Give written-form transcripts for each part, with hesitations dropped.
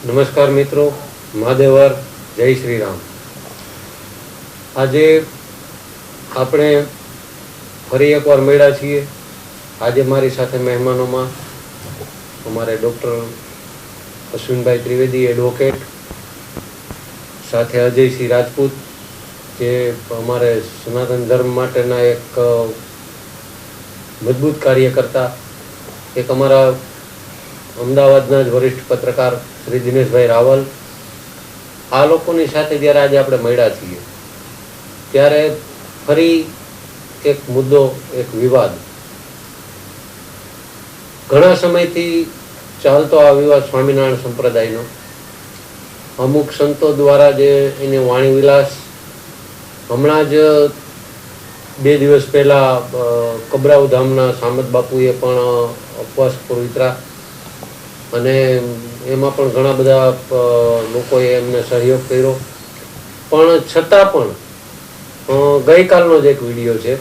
નમસ્કાર મિત્રો, મહાદેવર, જય શ્રી રામ। આજે આપણે ફરી એકવાર મળ્યા છીએ। આજે મારી સાથે મહેમાનોમાં અમારે ડૉક્ટર અશ્વિનભાઈ ત્રિવેદી એડવોકેટ, સાથે અજયસિંહ રાજપૂત જે અમારે સનાતન ધર્મ માટેના એક મજબૂત કાર્યકર્તા, એક અમારા અમદાવાદના જ વરિષ્ઠ પત્રકાર શ્રી દિનેશભાઈ રાવલ। આ લોકોની સાથે જ્યારે આજે આપણે મળ્યા છીએ ત્યારે ફરી એક મુદ્દો, એક વિવાદ, ઘણા સમયથી ચાલતો આ વિવાદ સ્વામિનારાયણ સંપ્રદાયનો, અમુક સંતો દ્વારા જે એને વાણી વિલાસ, હમણાં જ 2 દિવસ પહેલા કબરાઉ ધામના સામત બાપુએ પણ ઉપવાસ પવિત્રા, અને એમાં પણ ઘણા બધા લોકોએ એમને સહયોગ કર્યો। પણ છતાં પણ ગઈકાલનો જ એક વિડીયો છે,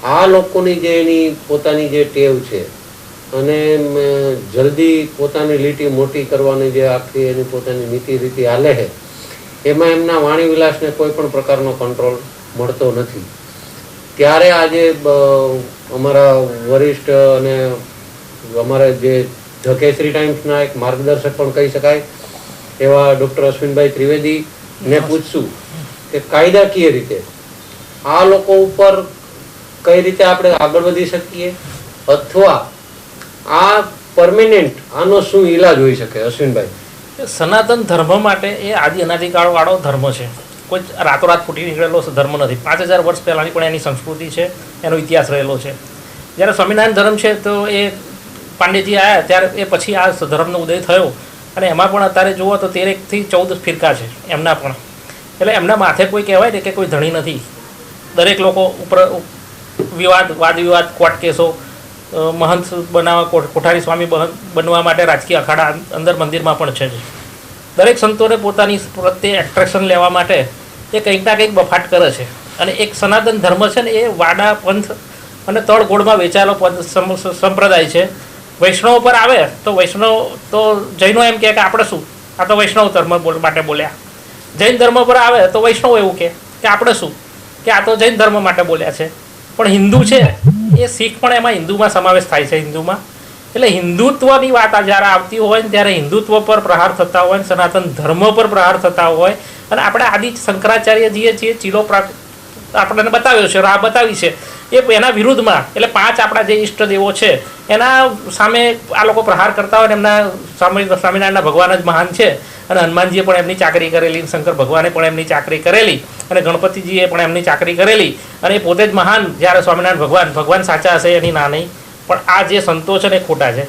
આ લોકોની જે એની પોતાની જે ટેવ છે અને જલ્દી પોતાની લીટી મોટી કરવાની જે આખી એની પોતાની નીતિ રીતિ હાલે છે, એમાં એમના વાણી વિલાસને કોઈ પણ પ્રકારનો કંટ્રોલ મળતો નથી। ત્યારે આજે અમારા વરિષ્ઠ અને અમારા જે ધ કેસરી ટાઈમ્સના એક માર્ગદર્શક પણ કહી શકાય એવા ડૉક્ટર અશ્વિનભાઈ ત્રિવેદીને પૂછશું કે કાયદાકીય રીતે આ લોકો ઉપર કઈ રીતે આપણે આગળ વધી શકીએ, અથવા આ પરમેનન્ટ આનો શું ઈલાજ હોઈ શકે? અશ્વિનભાઈ, સનાતન ધર્મ માટે એ આદિ અનાદિકાળવાળો ધર્મ છે, કોઈ રાતોરાત ફૂટી નીકળેલો ધર્મ નથી। 5000 વર્ષ પહેલાંની પણ એની સંસ્કૃતિ છે, એનો ઇતિહાસ રહેલો છે। જ્યારે સ્વામિનારાયણ ધર્મ છે તો એ પાંડેજી આવ્યા ત્યારે એ પછી આ ધર્મનો ઉદય થયો, અને એમાં પણ અત્યારે જુઓ તો 13 થી 14 ફિરકા છે એમના પણ। એટલે એમના માથે કોઈ કહેવાય ને કે કોઈ ધણી નથી, દરેક લોકો ઉપર વાદ વિવાદ, કોર્ટ કેસો, મહંત બનાવવા, કોઠારી સ્વામી બનવા માટે રાજકીય અખાડા અંદર મંદિરમાં પણ છે। દરેક સંતોને પોતાની પ્રત્યે એટ્રેક્શન લેવા માટે એ કંઈક ના કંઈક બફાટ કરે છે, અને એક સનાતન ધર્મ છે ને એ વાડા પંથ અને તળગોળમાં વેચાયેલો સંપ્રદાય છે। વૈષ્ણવ પર આવે તો વૈષ્ણવ તો જૈનો એમ કહે કે આપણે શું, આ તો વૈષ્ણવ ધર્મ માટે બોલ્યા। જૈન ધર્મ પર આવે તો વૈષ્ણવ એવું કહે કે આપણે શું, કે આ તો જૈન ધર્મ માટે બોલ્યા છે। પણ હિન્દુ છે એ શીખ પણ એમાં હિન્દુમાં સમાવેશ થાય છે હિન્દુમાં। એટલે હિન્દુત્વની વાત જ્યારે આવતી હોય ને ત્યારે હિન્દુત્વ પર પ્રહાર થતા હોય ને સનાતન ધર્મ પર પ્રહાર થતા હોય, અને આપણે આદિ શંકરાચાર્યજીએ જે ચીલો આપણને બતાવ્યો છે, રાહ બતાવી છે, એ એના વિરુદ્ધમાં, એટલે 5 આપણા જે ઈષ્ટદેવો છે એના સામે આ લોકો પ્રહાર કરતા હોય ને એમના સ્વામિનારાયણના ભગવાન જ મહાન છે, અને હનુમાનજીએ પણ એમની ચાકરી કરેલી, શંકર ભગવાને પણ એમની ચાકરી કરેલી, અને ગણપતિજીએ પણ એમની ચાકરી કરેલી, અને એ પોતે જ મહાન જ્યારે સ્વામિનારાયણ ભગવાન સાચા હશે એની ના નહીં, પણ આ જે સંતો છે ને એ ખોટા છે।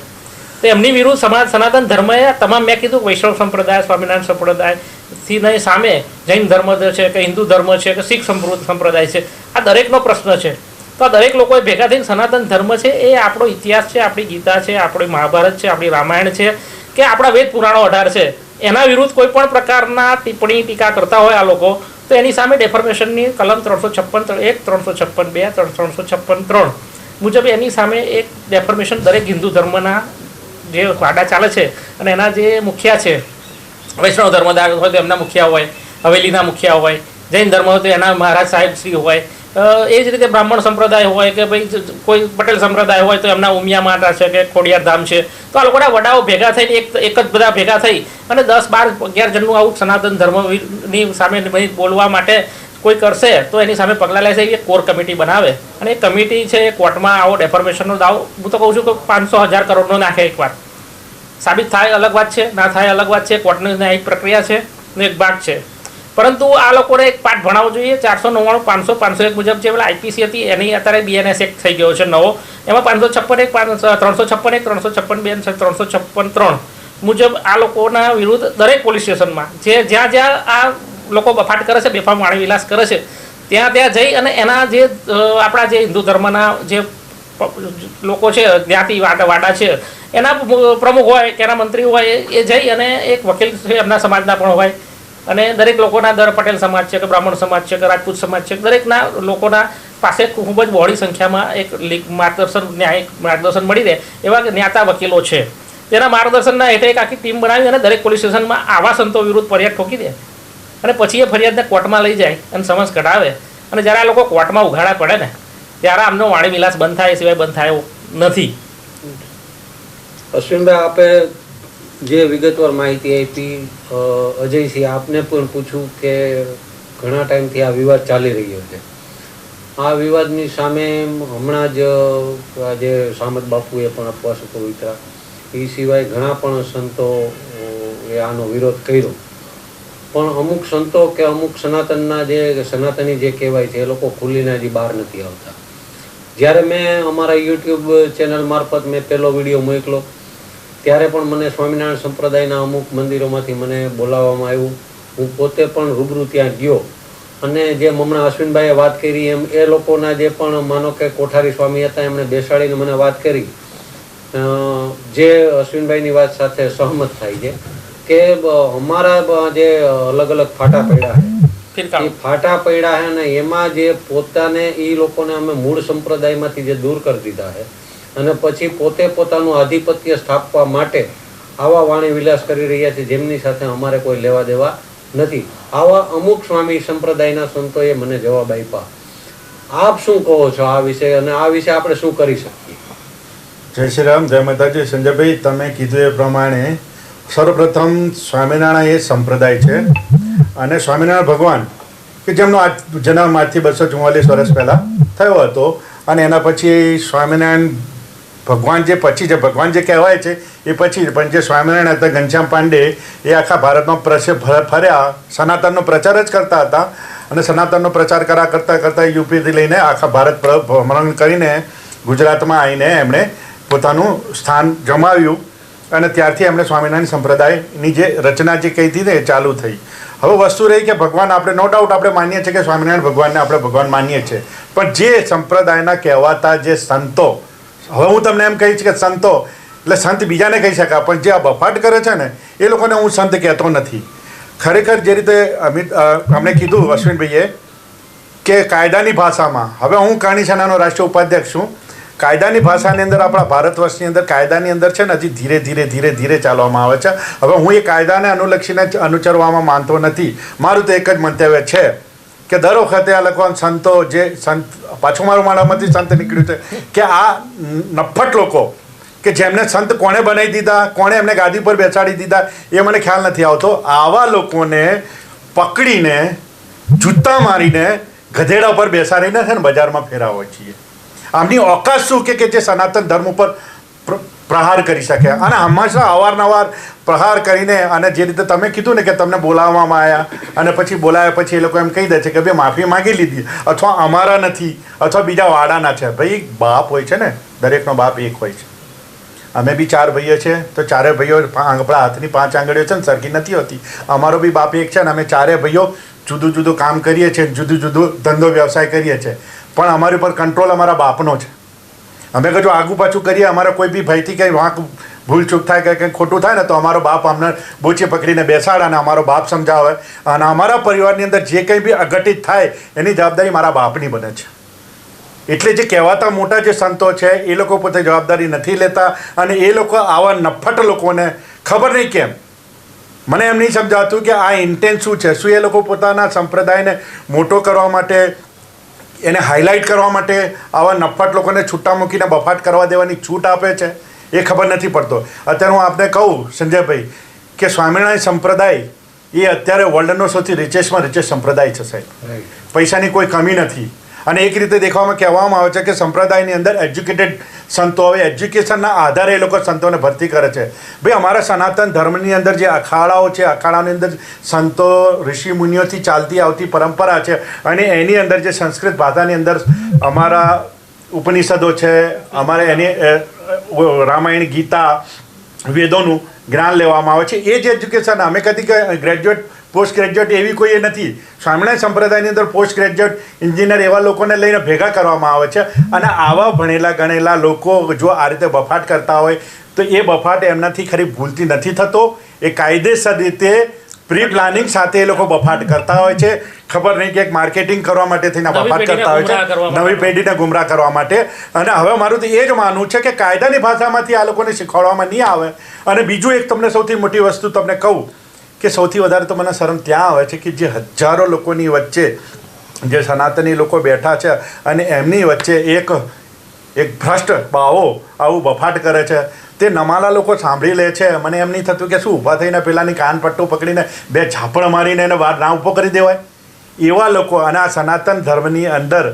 તો એમની વિરુદ્ધ સનાતન ધર્મએ તમામ, મેં કીધું વૈષ્ણવ સંપ્રદાય, સ્વામિનારાયણ સંપ્રદાયથી નહીં સામે જૈન ધર્મ છે કે હિન્દુ ધર્મ છે કે શીખ સંપ્રદાય છે, આ દરેકનો પ્રશ્ન છે। તો આ દરેક લોકોએ ભેગા થઈને સનાતન ધર્મ છે એ આપણો ઇતિહાસ છે, આપણી ગીતા છે, આપણી મહાભારત છે, આપણી રામાયણ છે, કે આપણા વેદ પુરાણો 18 છે, એના વિરુદ્ધ કોઈ પણ પ્રકારના ટિપ્પણી ટીકા કરતા હોય આ લોકો, તો એની સામે ડેફર્મેશનની કલમ 356(1), 356(2), 356(3) મુજબ એની સામે એક ડેફર્મેશન દરેક હિન્દુ ધર્મના જે વાડા ચાલે છે અને એના જે મુખિયા છે, વૈષ્ણવ ધર્મ હોય તો એમના મુખિયા હોય, હવેલીના મુખિયા હોય, જૈન ધર્મ હોય તો એના મહારાજ સાહેબ શ્રી હોય, એ જ રીતે બ્રાહ્મણ સંપ્રદાય હોય કે ભાઈ કોઈ પટેલ સંપ્રદાય હોય તો એમના ઉમિયા માતા છે કે ખોડિયાર ધામ છે, તો આ લોકોના વડાઓ ભેગા થઈને એક જ બધા ભેગા થઈ અને 10, 12, 11 જણનું આવું સનાતન ધર્મની સામે બોલવા માટે કોઈ કરશે તો એની સામે પગલાં લેશે, એક કોર કમિટી બનાવે, અને એ કમિટી છે એ કોર્ટમાં આવો ડેફર્મેશનનો દાવ, હું તો કહું છું કે 500,000 કરોડનો નાખે એકવાર, સાબિત થાય અલગ વાત છે, ના થાય અલગ વાત છે, કોર્ટની ન્યાયિક પ્રક્રિયા છે ને એક ભાગ છે। પરંતુ આ લોકોને એક પાઠ ભણાવવો જોઈએ। 499, 500, 501 મુજબ જે પેલા આઈપીસી હતી એની અત્યારે બીએનએસ એક્ટ થઈ ગયો છે નવો, એમાં 556(1), 356(1), 356(2), 356(3) મુજબ આ લોકોના વિરુદ્ધ દરેક પોલીસ સ્ટેશનમાં જ્યાં આ લોકો બફાટ કરે છે, બેફામ વાણી વિલાસ કરે છે, ત્યાં જઈ અને એના જે આપણા જે હિન્દુ ધર્મના જે લોકો છે, જ્ઞાતિ વાડા છે, એના પ્રમુખ હોય કે એના મંત્રી હોય, એ જઈ અને એક વકીલ છે એમના સમાજના પણ હોય, અને દરેક લોકોના, દર પટેલ સમાજ છે કે બ્રાહ્મણ સમાજ છે કે રાજપૂત સમાજ છે, દરેકના લોકોના પાસે ખૂબ જ બહોળી સંખ્યામાં એક માર્ગદર્શન, ન્યાયિક માર્ગદર્શન મળી રહે એવા જ્ઞાતા વકીલો છે। તેના માર્ગદર્શનના હેઠળ એક આખી ટીમ બનાવી અને દરેક પોલીસ સ્ટેશનમાં આવા સંતો વિરુદ્ધ ફરિયાદ ઠોકી દે અને પછી એ ફરિયાદને કોર્ટમાં લઈ જાય અને સમન્સ કઢાવે. અને જ્યારે આ લોકો કોર્ટમાં ઉઘાડા પડે ને ત્યારે આમનો વાણી વિલાસ બંધ થાય સિવાય બંધ થાય નથી. અશ્વિનભાઈ, આપે જે વિગતવાર માહિતી આપી, અજયસિંહ આપને પણ પૂછું કે ઘણા ટાઈમથી આ વિવાદ ચાલી રહ્યો છે. આ વિવાદની સામે હમણાં જ આજે સામત બાપુએ પણ અપવાસ પવિત્રા, એ સિવાય ઘણા પણ સંતો એ આનો વિરોધ કર્યો. પણ અમુક સંતો કે અમુક સનાતનના જે સનાતની જે કહેવાય છે એ લોકો ખુલીને હજી બહાર નથી આવતા. જ્યારે મેં અમારા યુટ્યુબ ચેનલ મારફત મેં પહેલો વિડીયો મોકલો ત્યારે પણ મને સ્વામિનારાયણ સંપ્રદાયના અમુક મંદિરોમાંથી મને બોલાવવામાં આવ્યું. હું પોતે પણ રૂબરૂ ત્યાં ગયો અને જે હમણાં અશ્વિનભાઈએ વાત કરી એમ એ લોકોના જે પણ માનો કે કોઠારી સ્વામી હતા એમણે બેસાડીને મને વાત કરી, જે અશ્વિનભાઈની વાત સાથે સહમત થાય છે કે અમારા જે અલગ અલગ ફાટા પડ્યા છે એ ફાટા પડ્યા છે ને એમાં જે પોતાને એ લોકોને અમે મૂળ સંપ્રદાયમાંથી જે દૂર કરી દીધા છે અને પછી પોતે પોતાનું આધિપત્ય સ્થાપવા માટે આવા વાણી વિલાસ કરી રહ્યા છે જેમની સાથે અમારે કોઈ લેવા દેવા નથી. આવા અમુક સ્વામી સંપ્રદાયના સંતોએ મને જવાબ આપ્યા. આપ શું કહો છો આ વિશે અને આ વિશે આપણે શું કરી શકીએ? જય શ્રી રામ, જય માતાજી. સંજયભાઈ, તમે કીધું એ પ્રમાણે સર્વપ્રથમ સ્વામિનારાયણ એ સંપ્રદાય છે અને સ્વામિનારાયણ ભગવાન કે જેમનો જન્મ આજથી 244 વર્ષ પહેલાં થયો હતો અને એના પછી સ્વામિનારાયણ ભગવાન જે પછી જે ભગવાન જે કહેવાય છે એ પછી પણ જે સ્વામિનારાયણ હતા ઘનશ્યામ પાંડે એ આખા ભારતમાં ફર્યા, સનાતનનો પ્રચાર જ કરતા હતા અને સનાતનનો પ્રચાર કરતાં યુપીથી લઈને આખા ભારત ભ્રમણ કરીને ગુજરાતમાં આવીને એમણે પોતાનું સ્થાન જમાવ્યું અને ત્યારથી એમણે સ્વામિનારાયણ સંપ્રદાયની જે રચના જે કહી હતી ને એ ચાલુ થઈ. હવે વસ્તુ રહી કે ભગવાન આપણે નો ડાઉટ આપણે માનીએ છીએ કે સ્વામિનારાયણ ભગવાનને આપણે ભગવાન માનીએ છીએ, પણ જે સંપ્રદાયના કહેવાતા જે સંતો, હવે હું તમને એમ કહીશ કે સંતો એટલે સંત બીજાને કહી શકાય, પણ જે આ બફાટ કરે છે ને એ લોકોને હું સંત કહેતો નથી. ખરેખર જે રીતે અમને કીધું અશ્વિનભાઈએ કે કાયદાની ભાષામાં, હવે હું કરણી સેનાનો રાષ્ટ્રીય ઉપાધ્યક્ષ છું, કાયદાની ભાષાની અંદર આપણા ભારત વર્ષની અંદર કાયદાની અંદર છે ને હજી ધીરે ધીરે ચાલવામાં આવે છે. હવે હું એ કાયદાને અનુલક્ષીને અનુસરવામાં માનતો નથી. મારું તો એક જ મંતવ્ય છે કે દર વખતે આ લોકો સંતો જે સંત, પાછું મારું મારામાંથી સંત નીકળ્યું છે કે આ નફ્ફટ લોકો કે જેમને સંત કોણે બનાવી દીધા, કોણે એમને ગાદી પર બેસાડી દીધા એ મને ખ્યાલ નથી આવતો. આવા લોકોને પકડીને જૂતા મારીને ગધેડા પર બેસાડીને છે ને બજારમાં ફેરાવો છીએ. આમની ઓકાત શું કે જે સનાતન ધર્મ ઉપર પ્રહાર કરી શકે અને હંમેશા અવારનવાર પ્રહાર કરીને અને જે રીતે તમે કીધું ને કે તમને બોલાવવામાં આવ્યા અને પછી બોલાવ્યા પછી એ લોકો એમ કહી દે છે કે ભાઈ માફી માગી લીધી અથવા અમારા નથી અથવા બીજા વાડાના છે. ભાઈ બાપ હોય છે ને, દરેકનો બાપ એક હોય છે. અમે બી 4 ભાઈઓ છે તો 4 ભાઈઓ આપણા હાથની 5 આંગળીઓ છે ને સરખી નથી હોતી. અમારો બી બાપ એક છે ને અમે 4 ભાઈઓ જુદું જુદું કામ કરીએ છીએ, જુદું જુદું ધંધો વ્યવસાય કરીએ છીએ, પણ અમારી ઉપર કંટ્રોલ અમારા બાપનો છે. અમે કશું આગું પાછું કરીએ, અમારા કોઈ બી ભાઈથી કંઈ વાંક ભૂલચૂક થાય કે કંઈ ખોટું થાય ને તો અમારો બાપ અમને બોચી પકડીને બેસાડે અને અમારો બાપ સમજાવે અને અમારા પરિવારની અંદર જે કંઈ બી અઘટિત થાય એની જવાબદારી મારા બાપની બને છે. એટલે જે કહેવાતા મોટા જે સંતો છે એ લોકો પોતે જવાબદારી નથી લેતા અને એ લોકો આવા નફ્ફટ લોકોને ખબર નહીં કેમ, મને એમ નહીં સમજાતું કે આ ઇન્ટેન્સ શું છે. શું એ લોકો પોતાના સંપ્રદાયને મોટો કરવા માટે, એને હાઇલાઇટ કરવા માટે આવા નફ્ફટ લોકોને છૂટા મૂકીને બફાટ કરવા દેવાની છૂટ આપે છે એ ખબર નથી પડતો. અત્યારે હું આપને કહું સંજયભાઈ કે સ્વામિનારાયણ સંપ્રદાય એ અત્યારે વર્લ્ડનો સૌથી રિચેસ્ટમાં સંપ્રદાય છે સાહેબ. પૈસાની કોઈ કમી નથી અને એક રીતે દેખવામાં કહેવામાં આવે છે કે સંપ્રદાયની અંદર એજ્યુકેટેડ સંતો હવે એજ્યુકેશનના આધારે એ લોકો સંતોને ભરતી કરે છે. ભાઈ અમારા સનાતન ધર્મની અંદર જે અખાડાઓ છે, અખાડાની અંદર સંતો ઋષિ મુનિઓથી ચાલતી આવતી પરંપરા છે અને એની અંદર જે સંસ્કૃત ભાષાની અંદર અમારા ઉપનિષદો છે, અમારે એની રામાયણ, ગીતા, વેદોનું જ્ઞાન લેવામાં આવે છે. એ જ એજ્યુકેશન અમે કદી ગ્રેજ્યુએટ, પોસ્ટ ગ્રેજ્યુએટ એવી કોઈ એ નથી. સ્વામિનારાયણ સંપ્રદાયની અંદર પોસ્ટ ગ્રેજ્યુએટ એન્જિનિયર એવા લોકોને લઈને ભેગા કરવામાં આવે છે અને આવા ભણેલા ગણેલા લોકો જો આ રીતે બફાટ કરતા હોય તો એ બફાટ એમનાથી ખરી ભૂલથી નથી થતો. એ કાયદેસર રીતે પ્રી પ્લાનિંગ સાથે એ લોકો બફાટ કરતા હોય છે. ખબર નહીં કે એક માર્કેટિંગ કરવા માટે થઈને બફાટ કરતા હોય છે, નવી પેઢીને ગુમરાહ કરવા માટે. અને હવે મારું તો એ જ માનવું છે કે કાયદાની ભાષામાંથી આ લોકોને શીખવાડવામાં નહીં આવે. અને બીજું એક તમને સૌથી મોટી વસ્તુ તમને કહું કે સૌથી વધારે તો મને શરમ ત્યાં આવે છે કે જે હજારો લોકોની વચ્ચે જે સનાતની લોકો બેઠા છે અને એમની વચ્ચે એક ભ્રષ્ટ બાવો આવું બફાટ કરે છે, તે નમાલા લોકો સાંભળી લે છે. મને એમ નહીં થતું કે શું ઊભા થઈને પેલાની કાન પટ્ટું પકડીને 2 ઝાપડ મારીને એને બહાર ના ઊભો કરી દેવાય? એવા લોકો. અને આ સનાતન ધર્મની અંદર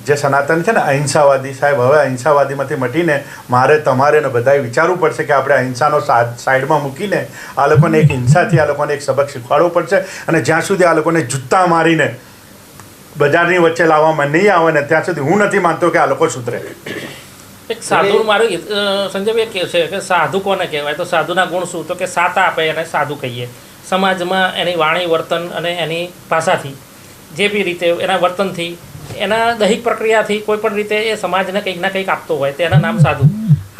જે સનાતન છે ને અહિંસાવાદી, સાહેબ હવે અહિંસાવાદીમાંથી મટીને મારે તમારે ને બધાએ વિચારવું પડશે કે આપણે અહિંસાનો સાઈડમાં મૂકીને આ લોકોને એક હિંસાથી આ લોકોને એક સબક શીખવાડવો પડશે. અને જ્યાં સુધી આ લોકોને જૂતા મારીને બજારની વચ્ચે લાવવામાં નહીં આવે ને ત્યાં સુધી હું નથી માનતો કે આ લોકો સુધરે. એક સાધુ મારું સંજયભાઈ કહે છે કે સાધુ કોને કહેવાય? તો સાધુના ગુણ શું? તો કે સાત આપે એને સાધુ કહીએ. સમાજમાં એની વાણી વર્તન અને એની ભાષાથી જે બી રીતે એના વર્તનથી એના દૈહિક પ્રક્રિયાથી કોઈ પણ રીતે એ સમાજને કંઈક ના કંઈક આપતો હોય તેના નામ સાધુ.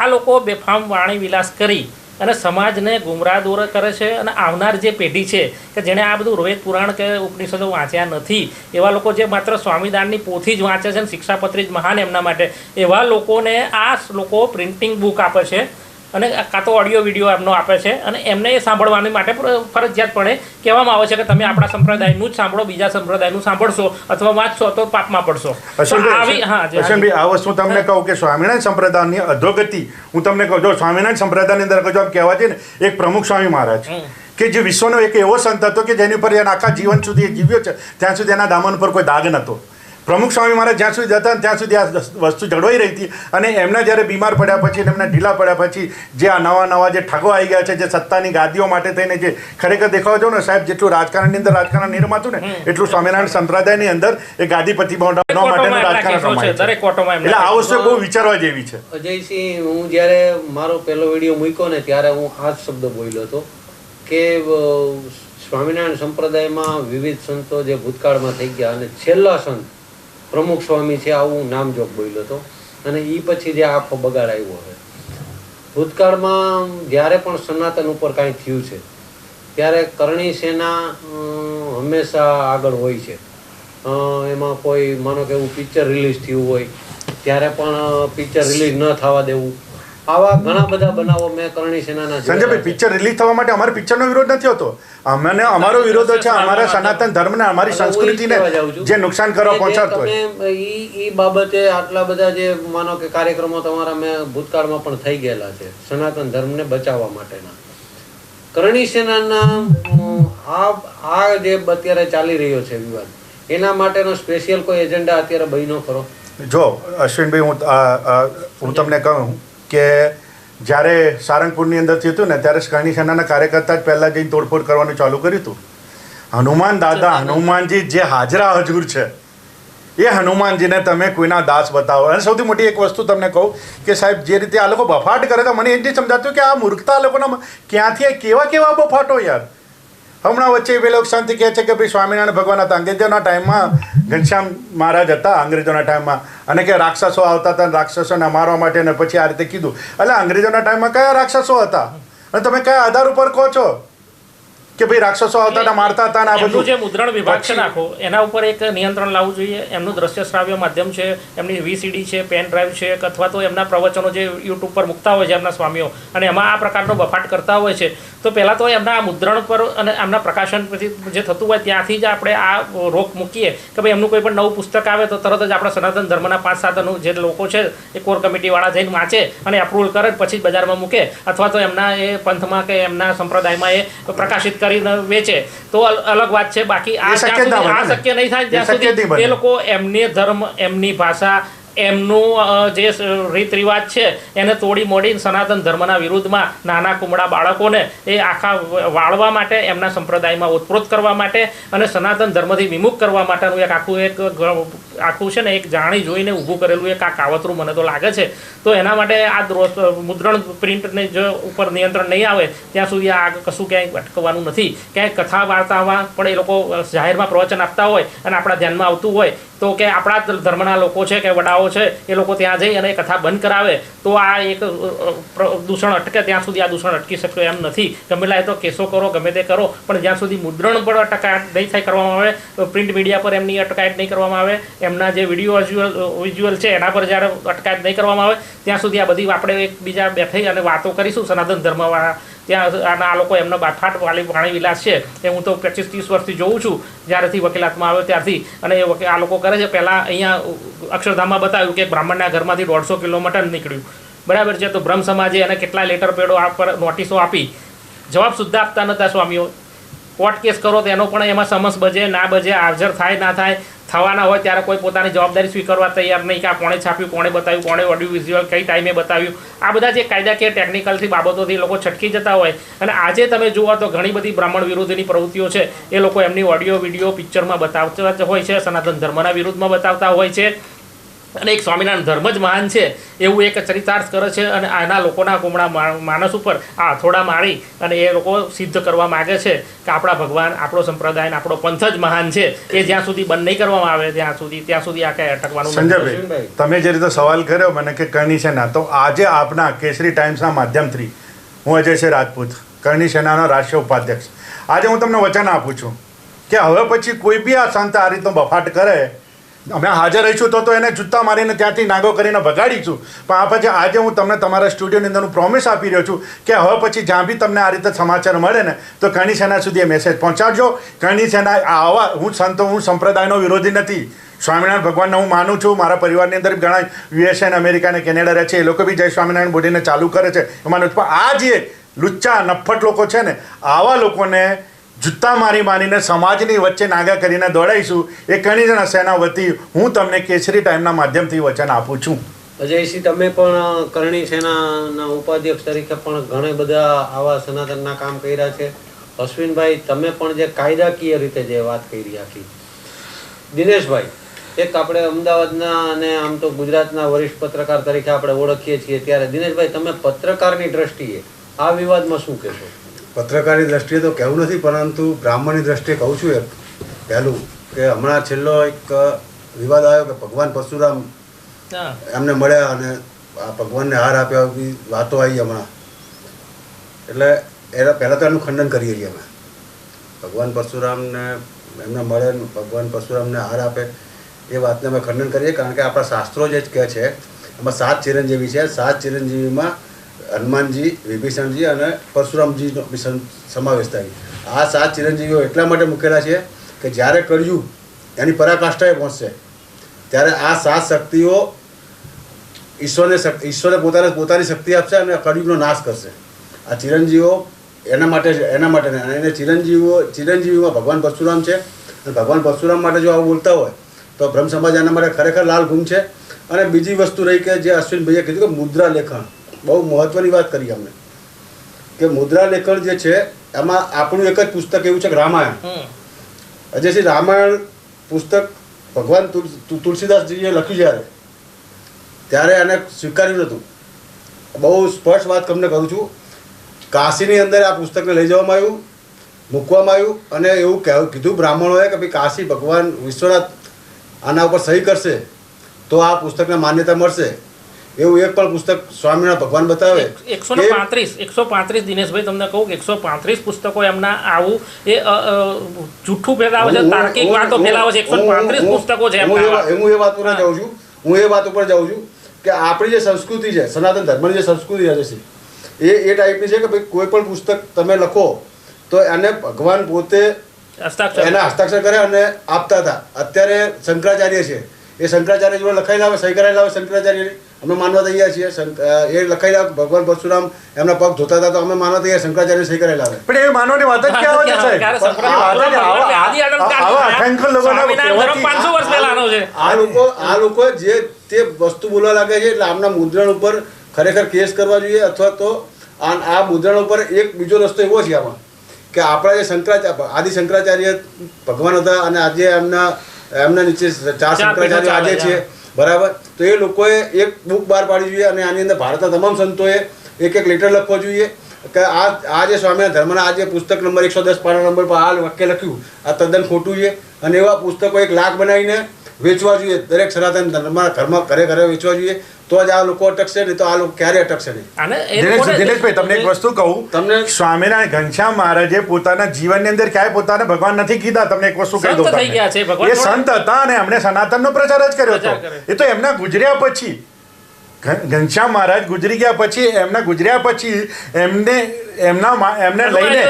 આ લોકો બેફામ વાણી વિલાસ કરી અને સમાજને ગુમરાહ દૂર કરે છે. અને આવનાર જે પેઢી છે કે જેણે આ બધું વેદ પુરાણ કે ઉપનિષદો વાંચ્યા નથી, એવા લોકો જે માત્ર સ્વામિદાનની પોથી જ વાંચે છે અને શિક્ષાપત્રી જ મહાન એમના માટે, એવા લોકોને આ લોકો પ્રિન્ટિંગ બુક આપે છે અને કાં તો ઓડિયો વિડીયો એમનો આપે છે અને એમને એ સાંભળવાની માટે ફરજિયાતપણે કહેવામાં આવે છે કે તમે આપણા સંપ્રદાયનું જ સાંભળો, બીજા સંપ્રદાયનું સાંભળશો અથવા વાંચશો તો પાપમાં પડશો. અશ્વિનભાઈ, આ વસ્તુ તમને કહું કે સ્વામિનારાયણ સંપ્રદાયની અધોગતિ હું તમને કહું. જો સ્વામિનારાયણ સંપ્રદાયની અંદર જો કહેવા છે ને એક પ્રમુખ સ્વામી મહારાજ કે જે વિશ્વનો એક એવો સંત હતો કે જેની પર એના આખા જીવન સુધી જીવ્યો છે ત્યાં સુધી એના દામન પર કોઈ દાગ નહોતો. પ્રમુખ સ્વામી મહારાજ જ્યાં સુધી જતા ત્યાં સુધી આ વસ્તુ જળવાઈ રહી હતી. અને એમના જ્યારે બીમાર પડ્યા પછી એમના ઢીલા પડ્યા પછી જે આ નવા જે ઠગો આવી ગયા છે, જે સત્તાની ગાદીઓ માટે થઈને જે ખરેખર દેખાવ છો ને સાહેબ, જેટલું રાજકારણની અંદર રાજકારણ નિર્માતું ને એટલું સ્વામિનારાયણ સંપ્રદાયની અંદર એ ગાદીપતિ બનાવવા માટેનું રાજકારણ રમાય છે. એટલે આ વસ્તુ બહુ વિચારવા જેવી છે. અજયસિંહ, હું જ્યારે મારો પહેલો વિડીયો મૂક્યો ને ત્યારે હું આ જ શબ્દ બોલ્યો હતો કે સ્વામિનારાયણ સંપ્રદાયમાં વિવિધ સંતો જે ભૂતકાળમાં થઈ ગયા અને છેલ્લા સંત પ્રમુખ સ્વામી છે આવું નામજોગ બોલ્યો હતો. અને એ પછી જે આખો બગાડ આવ્યો છે ભૂતકાળમાં જ્યારે પણ સનાતન ઉપર કાંઈ થયું છે ત્યારે કરણી સેના હંમેશા આગળ હોય છે. એમાં કોઈ માનો કે એવું પિક્ચર રિલીઝ થયું હોય ત્યારે પણ પિક્ચર રિલીઝ ન થવા દેવું, આવા ઘણા બધા બનાવો મેં કરણી સેનાના. સંજયભાઈ, પિક્ચર રિલીઝ થવા માટે અમારે પિક્ચરનો વિરોધ નથી હોતો. અમને અમારો વિરોધ છે અમારા સનાતન ધર્મને, અમારી સંસ્કૃતિને જે નુકસાન કરવા પહોંચાડતો હોય એ બાબતે આટલા બધા જે માનો કે કાર્યક્રમો તમારા મેં ભૂતકાળમાં પણ થઈ ગયેલા છે સનાતન ધર્મને બચાવવા માટેના. કરણી સેનાના આ જે અત્યારે ચાલી રહ્યો છે વિવાદ, એના માટેનો સ્પેશિયલ કોઈ એજન્ડા અત્યારે બન્યો ખરો? જો અશ્વિનભાઈ, હું તમને કહું કે જ્યારે સારંગપુરની અંદર થયું હતું ને ત્યારે કરણી સેનાના કાર્યકર્તા જ પહેલાં જઈને તોડફોડ કરવાનું ચાલુ કર્યું હતું. હનુમાન દાદા, હનુમાનજી જે હાજરા હજુર છે એ હનુમાનજીને તમે કોઈના દાસ બતાવો. અને સૌથી મોટી એક વસ્તુ તમને કહું કે સાહેબ, જે રીતે આ લોકો બફાટ કરે તો મને એ જ નહીં સમજાતું કે આ મૂર્ખતા લોકોના ક્યાંથી કેવા બફાટો યાર. હમણાં વચ્ચે પેલો શાંતિ કહે છે કે ભાઈ સ્વામિનારાયણ ભગવાન હતા અંગ્રેજોના ટાઈમમાં, ઘનશ્યામ મહારાજ હતા અંગ્રેજોના ટાઈમમાં, અને કે રાક્ષસો આવતા હતા રાક્ષસોને મારવા માટે, અને પછી આ રીતે કીધું. એટલે અંગ્રેજોના ટાઈમમાં કયા રાક્ષસો હતા અને તમે કયા આધાર ઉપર કહો છો કે ભાઈ રાક્ષસો આવતા હતા મારતા હતા? આ બધું જે મુદ્રણ વિભાગ છે નાખો એના ઉપર એક નિયંત્રણ લાવવું જોઈએ. એમનું દ્રશ્ય શ્રાવ્ય માધ્યમ છે, એમની VCD છે, પેન ડ્રાઈવ છે, અથવા તો એમના પ્રવચનો જે યુટ્યુબ પર મૂકતા હોય છે એમના સ્વામીઓ, અને એમાં આ પ્રકારનો બફાટ કરતા હોય છે, તો પહેલાં તો એમના મુદ્રણ પર અને એમના પ્રકાશન પછી જે થતું હોય ત્યાંથી જ આપણે આ રોક મૂકીએ કે ભાઈ એમનું કોઈ પણ નવું પુસ્તક આવે તો તરત જ આપણા સનાતન ધર્મના 5-7 જે લોકો છે એ કોર કમિટીવાળા જઈને વાંચે અને અપ્રુવલ કરે પછી જ બજારમાં મૂકે, અથવા તો એમના એ પંથમાં કે એમના સંપ્રદાયમાં એ પ્રકાશિત કરીને વેચે તો અલગ વાત છે. બાકી આ શક્ય નહીં થાય જ્યાં સુધી એ લોકો એમની ધર્મ, એમની ભાષા, એમનું જે રીત રિવાજ છે એને તોડી મોડીને સનાતન ધર્મના વિરુદ્ધમાં નાના કુમળા બાળકોને એ આખા વાળવા માટે, એમના સંપ્રદાયમાં ઓતપ્રોત કરવા માટે અને સનાતન ધર્મથી વિમુખ કરવા માટેનું એક આખું એક આખું છે ને એક જાણી જોઈને ઊભું કરેલું એક આ કાવતરું મને તો લાગે છે. તો એના માટે આ મુદ્રણ પ્રિન્ટને જો ઉપર નિયંત્રણ નહીં આવે ત્યાં સુધી આ કશું ક્યાંય અટકવાનું નથી. ક્યાંય કથા વાર્તામાં પણ એ લોકો જાહેરમાં પ્રવચન આપતા હોય અને આપણા ધ્યાનમાં આવતું હોય તો કે આપણા ધર્મના લોકો છે કે વડાઓ છે એ લોકો ત્યાં જઈ અને કથા બંધ કરાવે તો આ એક દૂષણ અટકે ત્યાં સુધી આ દૂષણ અટકી શકશે એમ નથી. ગમે તો કેસો કરો ગમે તે કરો પણ જ્યાં સુધી મુદ્રણ પર અટકાયત નહીં થાય કરવામાં આવે, પ્રિન્ટ મીડિયા પર એમની અટકાયત નહીં કરવામાં આવે, એમના જે વિઝ્યુઅલ છે એના પર જ્યારે અટકાયત નહીં કરવામાં આવે ત્યાં સુધી આ બધી આપણે એકબીજા બેઠી અને વાતો કરીશું સનાતન ધર્મવાળા. ત્યાં આ લોકો એમનો બાઠાટ વાણી વિલાસ છે એ હું તો 25-30 વર્ષથી જોઉં છું જ્યારેથી વકીલાતમાં આવ્યો ત્યારથી. અને એ આ લોકો કરે છે. પહેલાં અહીંયા અક્ષરધામમાં બતાવ્યું કે બ્રાહ્મણના ઘરમાંથી 150 કિલો મટન નીકળ્યું, બરાબર છે. તો બ્રહ્મ સમાજે એને કેટલા લેટર પેડો પર નોટિસો આપી, જવાબ સુદ્ધા આપતા નહોતા સ્વામીઓ. કોર્ટ કેસ કરો તો એનો પણ એમાં સમસ બજે ના બજે, હાજર થાય ના થાય, થવાના હોય ત્યારે કોઈ પોતાની જવાબદારી સ્વીકારવા તૈયાર નહીં કે આ કોણે છાપ્યું, કોણે બતાવ્યું, કોણે ઓડિયો વિઝ્યુઅલ કઈ ટાઈમે બતાવ્યું. આ બધા જે કાયદાકીય ટેકનિકલથી બાબતોથી લોકો છટકી જતા હોય. અને આજે તમે જુઓ તો ઘણી બધી બ્રાહ્મણ વિરોધીની પ્રવૃત્તિઓ છે એ લોકો એમની ઓડિયો વિડીયો પિક્ચરમાં બતાવતા જ હોય છે, સનાતન ધર્મના વિરુદ્ધમાં બતાવતા હોય છે. અને એક સ્વામિનારાયણ ધર્મ જ મહાન છે એવું એક ચરિતાર્થ કરે છે. અને આના લોકોના કુમળા માનસ ઉપર આ હથોડા મારી અને એ લોકો સિદ્ધ કરવા માગે છે કે આપણા ભગવાન, આપણો સંપ્રદાય, આપણો પંથ જ મહાન છે. એ જ્યાં સુધી બંધ નહીં કરવામાં આવે ત્યાં સુધી આ કંઈ અટકવાનું. સંજયભાઈ, તમે જે રીતે સવાલ કર્યો મને કે કરણી સેના, તો આજે આપના કેસરી ટાઈમ્સના માધ્યમથી હું અજય છે રાજપૂત, કરણી સેનાનો રાષ્ટ્રીય ઉપાધ્યક્ષ, આજે હું તમને વચન આપું છું કે હવે પછી કોઈ બી આ સંત આ રીતનો બફાટ કરે, અમે હાજર રહીશું તો એને જૂતા મારીને ત્યાંથી નાગો કરીને ભગાડીશું. પણ આ પછી આજે હું તમને તમારા સ્ટુડિયોની અંદરનું પ્રોમિસ આપી રહ્યો છું કે હવે પછી જ્યાં બી તમને આ રીતે સમાચાર મળે ને તો કરણી સેના સુધી એ મેસેજ પહોંચાડજો. કરણી સેના આવા, હું સંપ્રદાયનો વિરોધી નથી. સ્વામિનારાયણ ભગવાનને હું માનું છું. મારા પરિવારની અંદર ઘણા યુએસએ અને અમેરિકા અને કેનેડા રહે છે, એ લોકો બી જય સ્વામિનારાયણ બોલીને ચાલુ કરે છે, એ માનું છું. પણ આ જે લુચ્ચા નફ્ફટ લોકો છે ને, આવા લોકોને જૂતા મારીને સમાજની વચ્ચે નાગા કરીને દોડાઈશું. એ કરણી સેના વતી હું તમને કેસરી ટાઈમના માધ્યમથી વચન આપું છું. અજયસિંહ, તમે પણ કરણી સેનાના ઉપાધ્યક્ષ તરીકે પણ ઘણા બધા આવા સનાતનના કામ કર્યા છે. અશ્વિનભાઈ, તમે પણ જે કાયદાકીય રીતે જે વાત કરી આખી. દિનેશભાઈ, એક આપણે અમદાવાદના અને આમ તો ગુજરાતના વરિષ્ઠ પત્રકાર તરીકે આપણે ઓળખીએ છીએ, ત્યારે દિનેશભાઈ તમે પત્રકારની દ્રષ્ટિએ આ વિવાદમાં શું કહેશો? પત્રકારની દ્રષ્ટિએ તો કહેવું નથી, પરંતુ બ્રાહ્મણની દ્રષ્ટિએ કહું છું. પહેલું કે હમણાં છેલ્લો એક વિવાદ આવ્યો કે ભગવાન પરશુરામ એમને મળ્યા અને ભગવાનને હાર આપ્યા, એવી વાતો આવી હમણાં. એટલે એના પહેલાં તો એનું ખંડન કરીએ છીએ અમે. ભગવાન પરશુરામને એમને મળે, ભગવાન પરશુરામને હાર આપે એ વાતને અમે ખંડન કરીએ. કારણ કે આપણા શાસ્ત્રો જે કહે છે એમાં 7 ચિરંજીવી છે. 7 ચિરંજીવીમાં હનુમાનજી, વિભીષણજી અને પરશુરામજીનો સમાવેશ થાય. આ 7 ચિરંજીવીઓ એટલા માટે મૂકેલા છે કે જ્યારે કળિયુગ એની પરાકાષ્ઠાએ પહોંચશે ત્યારે આ 7 શક્તિઓ ઈશ્વરે પોતાની શક્તિ આપશે અને કળિયુગનો નાશ કરશે. આ ચિરંજીવો એના માટે અને ચિરંજીવીમાં ભગવાન પરશુરામ છે. અને ભગવાન પરશુરામ માટે જો આવું બોલતા હોય તો બ્રહ્મ સમાજ એના માટે ખરેખર લાલ ગુમ છે. અને બીજી વસ્તુ રહી કે જે અશ્વિનભાઈએ કીધું કે મુદ્રા લેખન, બહુ મહત્વની વાત કરી અમને કે મુદ્રા લેખન જે છે એમાં આપણું એક જ પુસ્તક એવું છે કે રામાયણ. અજયસિંહ, રામાયણ પુસ્તક ભગવાન તુલસીદાસજીએ લખ્યું ત્યારે એને સ્વીકાર્યું નહોતું. બહુ સ્પષ્ટ વાત તમને કરું છું. કાશીની અંદર આ પુસ્તકને લઈ જવામાં આવ્યું, મૂકવામાં આવ્યું અને એવું કીધું બ્રાહ્મણોએ કે ભાઈ કાશી ભગવાન વિશ્વનાથ આના ઉપર સહી કરશે તો આ પુસ્તકને માન્યતા મળશે. એવું એક પણ પુસ્તક સ્વામિનારાયણ ભગવાન બતાવે. 135 દિનેશભાઈ, તમને કહું કે 135 પુસ્તકો એમના આવું એ જૂઠું ફેલાવે છે, તાર્કિક વાતો ફેલાવે છે. 135 પુસ્તકો છે. હું એ વાત ઉપર જાઉં છું કે આપણી જે સંસ્કૃતિ છે, સનાતન ધર્મની જે સંસ્કૃતિ છે એ ટાઈપની છે કે ભાઈ કોઈ પણ પુસ્તક તમે લખો તો એને ભગવાન પોતે એના હસ્તાક્ષર કરે અને આપતા હતા. અત્યારે શંકરાચાર્ય છે, એ શંકરાચાર્ય જોડે લખાયેલા આવે, સહી કરાયેલા આવે શંકરાચાર્યની, અમે માનવા તૈયાર છીએ. એ લખાયેલા ભગવાન પરશુરામ એમના પગ ધોતા હતા તો અમે માનવા તૈયાર શંકરાચાર્ય સહી કરેલા આવે. પણ એ માનવાની વાત જ ક્યાં આવે છે સાહેબ? આ લોકો જે તે વસ્તુ બોલવા લાગે છે એટલે આમના મુદ્રણ ઉપર ખરેખર કેસ કરવા જોઈએ. અથવા તો આ મુદ્રણ ઉપર એક બીજો રસ્તો એવો છે આમાં કે આપણા જે આદિ શંકરાચાર્ય ભગવાન હતા અને આજે એમના એમના નીચે 4 શંકરાચાર્ય આજે છે, બરાબર. તો એ લોકોએ એક બુક બહાર પાડવી જોઈએ અને આની અંદર ભારતના તમામ સંતોએ એક લેટર લખવો જોઈએ કે આ જે સ્વામિનારાયણ ધર્મના આ જે પુસ્તક નંબર 110 પાના નંબર પર આ વાક્ય લખ્યું આ તદ્દન ખોટું છે, અને એવા પુસ્તકો 1 લાખ બનાવીને વેચવા જોઈએ. દરેક સનાતન ધર્મના ઘરમાં ઘરે ઘરે વેચવા જોઈએ, તો જ આ લોકો અટકશે, નહીં તો આ લોકો ક્યારે અટકશે નહીં. દિનેશભાઈ, તમને એક વસ્તુ કહું, તમને સ્વામિનારાયણ ઘનશ્યામ મહારાજે પોતાના જીવનની અંદર ક્યાંય પોતાને ભગવાન નથી કીધા. તમને એક વસ્તુ કહી દઉં, એ સંત હતા અને એમણે સનાતનનો પ્રચાર જ કર્યો હતો. એ તો એમના ગુજર્યા પછી, ઘનશ્યામ મહારાજ ગુજરી ગયા પછી, એમના ગુજર્યા પછી એમને લઈને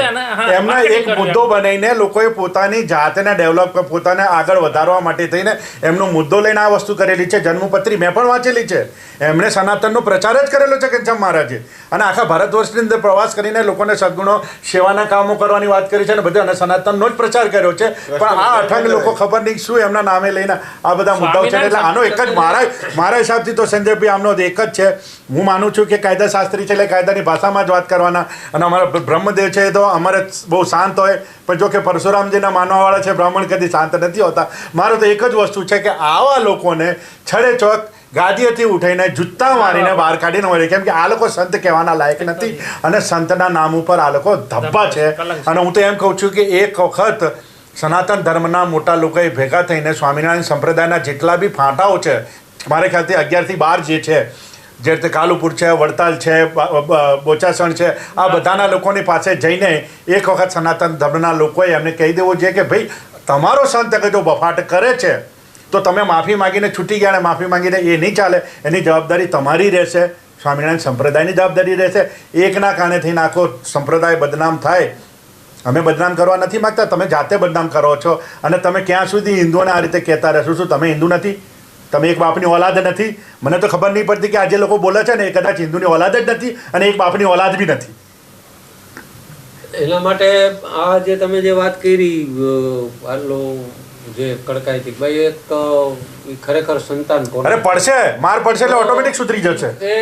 એમના એક મુદ્દો બનાવીને લોકોએ પોતાની જાતને ડેવલપ, પોતાને આગળ વધારવા માટે થઈને એમનો મુદ્દો લઈને આ વસ્તુ કરેલી છે. જન્મપત્રી મેં પણ વાંચેલી છે. એમણે સનાતનનો પ્રચાર જ કરેલો છે ઘનશ્યામ મહારાજે, અને આખા ભારત વર્ષની અંદર પ્રવાસ કરીને લોકોને સદગુણો સેવાના કામો કરવાની વાત કરી છે અને બધું, અને સનાતનનો જ પ્રચાર કર્યો છે. પણ આ અઠંગ લોકો ખબર નહીં શું એમના નામે લઈને આ બધા મુદ્દાઓ છે. એટલે આનો એક જ મારા હિસાબથી તો સંજયભાઈ આમનો એક જ છે. હું માનું છું કે કાયદાશાસ્ત્રી છે એટલે કાયદાની ભાષામાં જ વાત કરવાના, અને અમારા બ્રહ્મદેવ છે તો અમારે બહુ શાંત હોય. પણ જો કે પરશુરામજીના માનવાવાળા છે બ્રાહ્મણ કદી શાંત નથી હોતા. મારો તો એક જ વસ્તુ છે કે આવા લોકોને છડે ચોક ગાદીએથી ઉઠાઈને જૂતા મારીને બહાર કાઢીને મળે, કેમ કે આ લોકો સંત કહેવાના લાયક નથી અને સંતના નામ ઉપર આ લોકો ધબ્બા છે. અને હું તો એમ કહું છું કે એક વખત સનાતન ધર્મના મોટા લોકોએ ભેગા થઈને સ્વામિનારાયણ સંપ્રદાયના જેટલા બી ફાંટાઓ છે, મારે ખ્યાલથી 11 થી 12 જે છે, જે રીતે કાલુપુર છે, વડતાલ છે, બોચાસણ છે, આ બધાના લોકોની પાસે જઈને એક વખત સનાતન ધર્મના લોકોએ એમને કહી દેવું જોઈએ કે ભાઈ તમારો સંત અગર જો બફાટ કરે છે તો તમે માફી માંગીને છૂટી ગયા, અને માફી માંગીને એ નહીં ચાલે. એની જવાબદારી તમારી રહેશે, સ્વામિનારાયણ સંપ્રદાયની જવાબદારી રહેશે. એકના કારણે થઈને આખો સંપ્રદાય બદનામ થાય. અમે બદનામ કરવા નથી માગતા, તમે જાતે બદનામ કરો છો. અને તમે ક્યાં સુધી હિન્દુઓને આ રીતે કહેતા રહેશો? શું તમે હિન્દુ નથી? તમે એક બાપની ઓલાદ નથી? મને તો ખબર નહીં પડતી કે આજે લોકો બોલે છે ને એ કદાચ હિન્દુની ઓલાદ જ નથી અને એક બાપની ઓલાદ બી નથી. એના માટે આ જે તમે જે વાત કરી, આટલો જે કડકાઈથી ભાઈ, એક ખરેખર સંતાન કોણ? અરે પડશે, માર પડશે એટલે ઓટોમેટિક સુધરી જશે. એ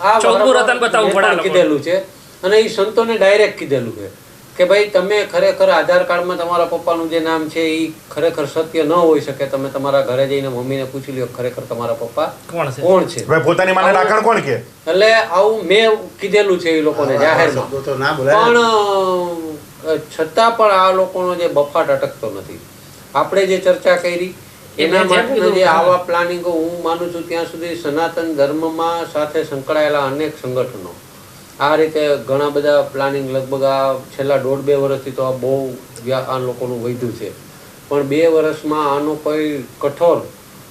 આ કીધેલું છે, અને એ સંતોને ડાયરેક્ટ કીધેલું છે કે ભાઈ તમે ખરેખર આધાર કાર્ડમાં તમારા પપ્પાનું જે નામ છે એ ખરેખર સત્ય ન હોઈ શકે. તમે તમારા ઘરે જઈને મમ્મીને પૂછી લ્યો ખરેખર તમારા પપ્પા કોણ છે. પોતાની માને રાખણ કોણ કે? એટલે આવું મેં કીધેલું છે એ લોકોને જાહેરમાં, પણ છતાં પણ આ લોકોનો જે બફાટ અટકતો નથી. આપણે જે ચર્ચા કરી એના માટે જે આવા પ્લાનિંગો, હું માનું છું ત્યાં સુધી સનાતન ધર્મમાં સાથે સંકળાયેલા અનેક સંગઠનો આ રીતે ઘણા બધા પ્લાનિંગ, લગભગ આ છેલ્લા 1.5-2 વર્ષથી તો આ બહુ આ લોકોનું વધ્યું છે. પણ 2 વર્ષમાં આનો કોઈ કઠોર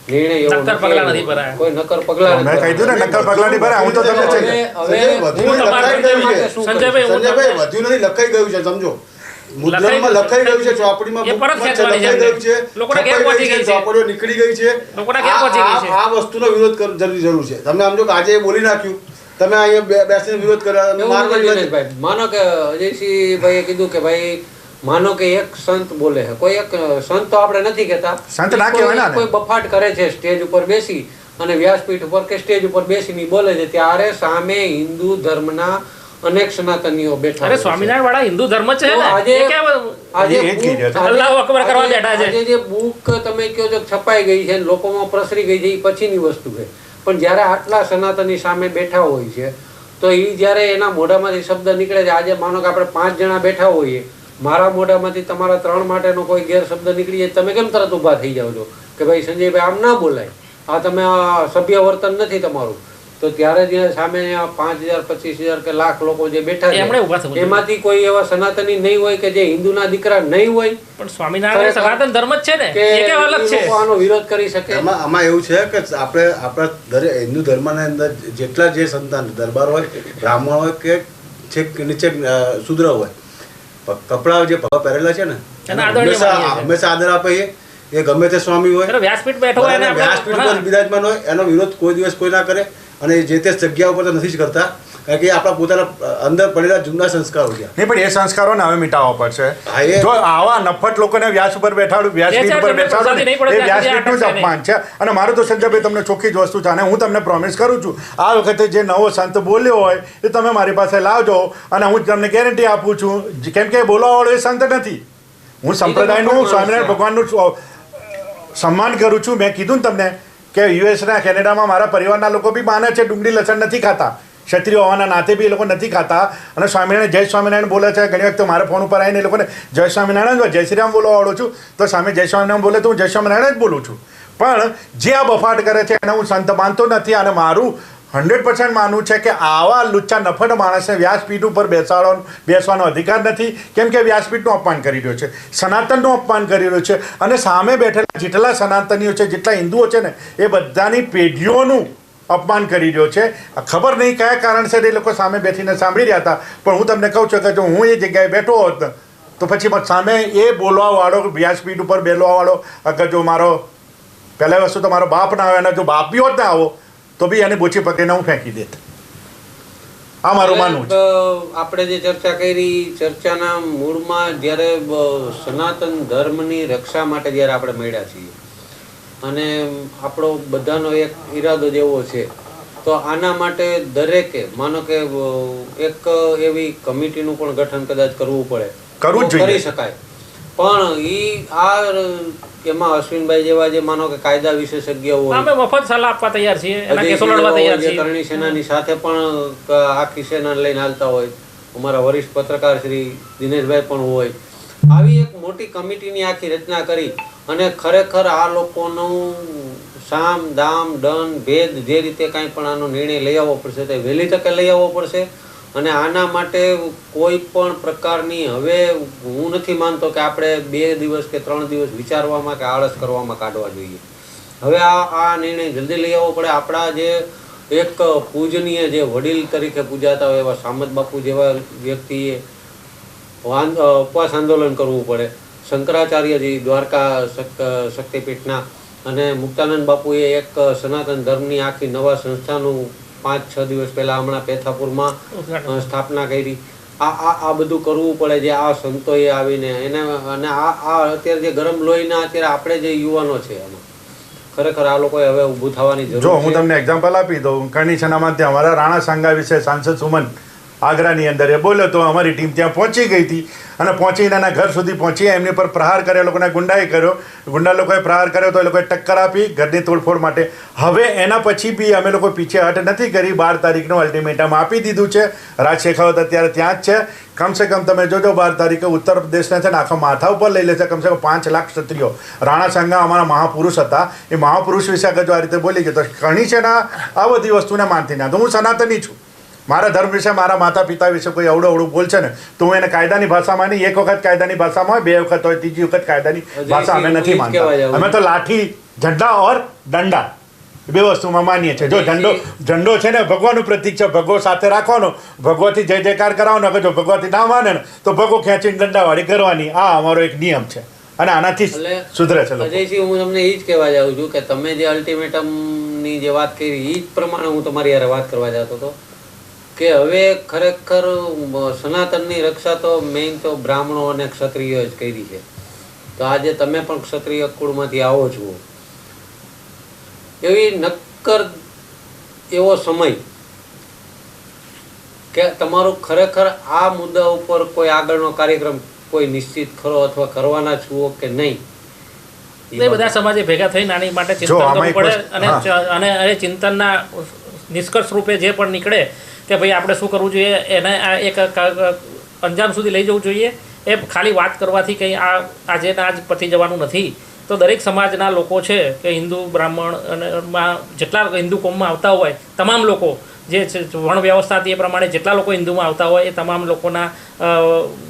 નિર્ણય એવો નથી, કોઈ નક્કર પગલા નથી. વધ્યું નથી, લખાઈ ગયું છે. સમજો, મુદ્રણમાં લખાઈ ગયું છે, ચોપડીમાં લખાઈ ગયું છે, ચોપડીઓ નીકળી ગઈ છે. આ વસ્તુનો વિરોધ જરૂર છે. તમે સમજો કે આજે બોલી નાખ્યું, તમે અહીંયા બેસીને વિરોધ કર્યા. માનો કે અજયસિંહ ભાઈએ કીધું કે ભાઈ માનો કે એક સંત બોલે છે, કોઈ એક સંત તો આપણે નથી કહેતા, સંત ના કહેવાય ને, કોઈ બફાટ કરે છે સ્ટેજ ઉપર બેસી અને વ્યાસપીઠ ઉપર કે સ્ટેજ ઉપર બેસીને બોલે છે, ત્યારે સામે હિન્દુ ધર્મના અનેક સનાતનીઓ બેઠા. અરે સ્વામિનારાયણ વાળા હિન્દુ ધર્મ છે આજે જે બુક તમે કહો છો છપાઈ ગઈ છે, લોકોમાં પ્રસરી ગઈ છે, એ પછીની વસ્તુ છે. પણ જ્યારે આટલા સનાતની સામે બેઠા હોય છે તો એ જ્યારે એના મોઢામાંથી શબ્દ નીકળે છે, આજે માનો કે આપણે 5 જણા બેઠા હોઈએ, મારા મોઢામાંથી તમારા 3 માટેનો કોઈ ગેરશબ્દ નીકળી જાય, તમે કેમ તરત ઊભા થઈ જાવ છો કે ભાઈ સંજયભાઈ આમ ના બોલાય, આ તમે સભ્ય વર્તન નથી તમારું? તો ત્યારે જે સામે 5,000, 25,000 કે લાખ લોકો જે બેઠા છે એમાંથી કોઈ એવા સનાતની નહીં હોય કે જે હિન્દુના દીકરા નહીં હોય, પણ સ્વામિનારાયણ સનાતન ધર્મ જ છે ને, એ અલગ છે, આનો વિરોધ કરી શકે. આમાં એવું છે કે આપણે આપણા દરેક હિન્દુ ધર્મના અંદર જેટલા જે સંતાન દરબાર હોય, બ્રાહ્મણ હોય કે છેક નીચે શુદ્ર હોય, કપડા જે ભગવા પહેરેલા છે ને હંમેશા આદર આપે. એ ગમે તે સ્વામી હોય, વ્યાસપીઠ બેઠો હોય, વ્યાસપીઠ પર બિરાજમાન હોય, એનો વિરોધ કોઈ દિવસ કોઈ ના કરે. અને જે તે જગ્યા ઉપર તો નથી જ કરતા, કારણ કે આપણા પોતાના અંદર પડેલા જૂના સંસ્કારો છે. નહીં, પણ એ સંસ્કારોને હવે મિટાવવા પડશે. જો આવા નફટ લોકોને વ્યાસ ઉપર બેઠાડું, વ્યાસપીઠ ઉપર બેઠાડું, એ વ્યાસપીઠનું જ અપમાન છે. અને મારું તો સંજયભાઈ તમને ચોખ્ખી જ વસ્તુ છે, અને હું તમને પ્રોમિસ કરું છું આ વખતે જે નવો સંત બોલ્યો હોય એ તમે મારી પાસે લાવજો, અને હું તમને ગેરંટી આપું છું, કેમ કે બોલવાવાળો એ સંત નથી. હું સંપ્રદાયનું, સ્વામિનારાયણ ભગવાનનું સન્માન કરું છું. મેં કીધું ને તમને કે યુએસના કેનેડામાં મારા પરિવારના લોકો બી માને છે ડુંગળી લસણ નથી ખાતા, ક્ષત્રિય હોવાના નાતે બી એ લોકો નથી ખાતા, અને સ્વામિનારાયણ જય સ્વામિનારાયણ બોલે છે. ઘણી વખત મારા ફોન ઉપર આવીને એ લોકોને જય સ્વામિનારાયણ જય શ્રીરામ બોલવા વાળો છું, તો સામે જય સ્વામિનારાયણ બોલે તો હું જય સ્વામિનારાયણ જ બોલું છું. પણ જે આ બફાટ કરે છે એને હું સંત માનતો નથી, અને મારું 100% માનવું છે કે આવા લુચ્ચા નફટ માણસને વ્યાસપીઠ ઉપર બેસવાનો અધિકાર નથી. કેમ કે વ્યાસપીઠનું અપમાન કરી રહ્યો છે, સનાતનનું અપમાન કરી રહ્યો છે, અને સામે બેઠેલા જેટલા સનાતનીઓ છે, જેટલા હિન્દુઓ છે ને, એ બધાની પેઢીઓનું અપમાન કરી રહ્યો છે. ખબર નહીં કયા કારણસર એ લોકો સામે બેસીને સાંભળી રહ્યા હતા, પણ હું તમને કહું છું કે જો હું એ જગ્યાએ બેઠો હોત તો પછી સામે એ બોલવાવાળો, વ્યાસપીઠ ઉપર બેલવાવાળો, અગર જો મારો પહેલા વસ્તુ તો મારો બાપ ના આવે, અને જો બાપ બી હોત ના આવો તો બી એને બોચી પકડીને હું ફેંકી દેત. આ મારું માનવું છે. આપણે જે ચર્ચા કરી, ચર્ચાના મૂળમાં જ્યારે સનાતન ધર્મની રક્ષા માટે જ્યારે આપણે મળ્યા છીએ અને આપણો બધાનો એક ઈરાદો જેવો છે, તો આના માટે દરેકે માનો કે એક એવી કમિટીનું પણ ગઠન કદાચ કરવું પડે, કરવું જ જોઈએ, કરી શકાય. પણ એમાં અશ્વિનભાઈ જેવા જે માનો કે કાયદા વિશેષજ્ઞ હોય, અમે મફત સલાહ આપવા તૈયાર છીએ, એના કેસો લડવા તૈયાર છીએ. કરણી સેનાની સાથે પણ આખી સેના લઈને હાલતા હોય, અમારા વરિષ્ઠ પત્રકાર શ્રી દિનેશભાઈ પણ હોય. આવી એક મોટી કમિટીની આખી રચના કરી અને ખરેખર આ લોકોનું સામ દામ દંડ ભેદ જે રીતે કાંઈ પણ આનો નિર્ણય લઈ આવવો પડશે તે વહેલી તકે લઈ આવવો પડશે. અને આના માટે કોઈ પણ પ્રકારની, હવે હું નથી માનતો કે આપણે 2 દિવસ કે 3 દિવસ વિચારવામાં કે આળસ કરવામાં કાઢવા જોઈએ. હવે આ નિર્ણય જલ્દી લઈ આવવો પડે. આપણા જે એક પૂજનીય જે વડીલ તરીકે પૂજાતા હોય એવા સામત બાપુ જેવા વ્યક્તિએ ઉપવાસ આંદોલન કરવું પડે. શંકરાચાર્યજી દ્વારકા શક્તિપીઠના અને મુક્તાનંદ બાપુએ એક સનાતન ધર્મની આખી નવા સંસ્થાનું 5-6 દિવસ પહેલા હમણાં પેથાપુરમાં સ્થાપના કરી. આ બધું કરવું પડે જે આ સંતોએ આવીને એને, અને આ અત્યારે જે ગરમ લોહીના અત્યારે આપણે જે યુવાનો છે એમાં ખરેખર આ લોકોએ હવે ઊભું થવાની જરૂર છે. જો હું તમને એક્ઝામ્પલ આપી દઉં, કરણી સેનામાં ત્યાં અમારા રાણા સાંગા વિશે સાંસદ સુમન આગ્રાની અંદર એ બોલ્યો તો અમારી ટીમ ત્યાં પહોંચી ગઈ હતી, અને પહોંચીને એના ઘર સુધી પહોંચી એમની પર પ્રહાર કર્યો, લોકોને ગુંડાઈ કર્યો, ગુંડા લોકોએ પ્રહાર કર્યો તો એ લોકોએ ટક્કર આપી ઘરની તોડફોડ માટે. હવે એના પછી બી અમે લોકો પીછેહટ નથી કરી, 12 તારીખનું અલ્ટિમેટમ આપી દીધું છે. રાજ શેખાવત અત્યારે ત્યાં જ છે. કમસે કમ તમે જોજો 12 તારીખે ઉત્તર પ્રદેશને છે ને આખા માથા ઉપર લઈ લેશે કમસે કમ 5 લાખ ક્ષત્રિયો. રાણા સાંગા અમારા મહાપુરુષ હતા, એ મહાપુરુષ વિશે અગર જો આ રીતે બોલી ગયો તો કરણી છે ને આ બધી વસ્તુને માનતી ના. તો હું સનાતની છું, મારા ધર્મ વિશે, મારા માતા પિતા વિશે કોઈ અવડું બોલશે ને તો હું એને કાયદાની ભાષામાં નહીં, એક વખત કાયદાની ભાષામાં હોય, 2 વખત હોય, ત્રીજી વખત કાયદાની ભાષા અમે નથી માનતા. અમે તો લાઠી, ઝંડા ઓર દંડા 2 વસ્તુમાં માનીએ છીએ. જો ઝંડો છે ને ભગવાનનું પ્રતીક છે, ભગવો સાથે રાખવાનો, ભગવાથી જય જયકાર કરાવવાનો. અગર જો ભગવાથી ના માને ને તો ભગવો ખેંચીને દંડાવાળી કરવાની. આ અમારો એક નિયમ છે અને આનાથી સુધરે છે. અજયસિંહ, હું તમને એ જ કહેવા જાઉં છું કે તમે જે અલ્ટિમેટમની જે વાત કરી એ જ પ્રમાણે હું તમારી યારે વાત કરવા જતો હતો કે હવે ખરેખર સનાતનની રક્ષા તો મેઇન તો બ્રાહ્મણો અને ક્ષત્રિયો જ કરી છે. તો આજે તમે પણ ક્ષત્રિય કુળમાંથી આવો છો, એવી નક્કર એવો સમય કે તમારું ખરેખર આ મુદ્દા ઉપર કોઈ આગળનો કાર્યક્રમ કોઈ નિશ્ચિત ખરો અથવા કરવાના છો કે નહીં? એ બધા સમાજે ભેગા થઈને આની માટે ચિંતન કરવું પડે, અને એ ચિંતનના નિષ્કર્ષ રૂપે જે પણ નીકળે કે ભાઈ આપણે શું કરવું જોઈએ, એને આ એક અંજામ સુધી લઈ જવું જોઈએ. એ ખાલી વાત કરવાથી કંઈ આજે આજ પતી જવાનું નથી. તો દરેક સમાજના લોકો છે કે હિન્દુ, બ્રાહ્મણ અને જેટલા હિન્દુ કોમમાં આવતા હોય તમામ લોકો, જે વર્ણ વ્યવસ્થા હતી એ પ્રમાણે જેટલા લોકો હિન્દુમાં આવતા હોય એ તમામ લોકોના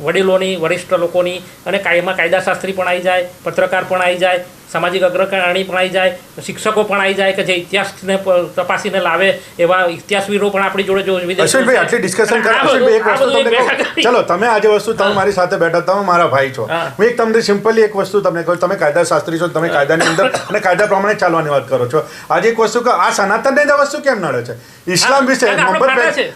વડીલોની, વરિષ્ઠ લોકોની, અને એમાં કાયદાશાસ્ત્રી પણ આવી જાય, પત્રકાર પણ આવી જાય, સામાજિક અગ્રણી પણ આવી જાય, શિક્ષકો પણ આવી જાય કે જે ઇતિહાસને તપાસીને લાવે એવા ઇતિહાસવીરો પણ આપણી જોડે જો અશ્વિનભાઈ આટલી ડિસ્કશન કરે. અશ્વિનભાઈ એક વસ્તુ તમને કહું, ચલો તમે આજે વસ્તુ તમે મારી સાથે બેઠા, તમે મારા ભાઈ છો, હું એક તમને સિમ્પલી એક વસ્તુ તમને કહું, તમે કાયદાશાસ્ત્રી છો, તમે કાયદાની અંદર અને કાયદા પ્રમાણે ચાલવાની વાત કરો છો. આજે એક વસ્તુ કે આ સનાતનને જ વસ્તુ કેમ નડે છે? ઇસ્લામ વિશે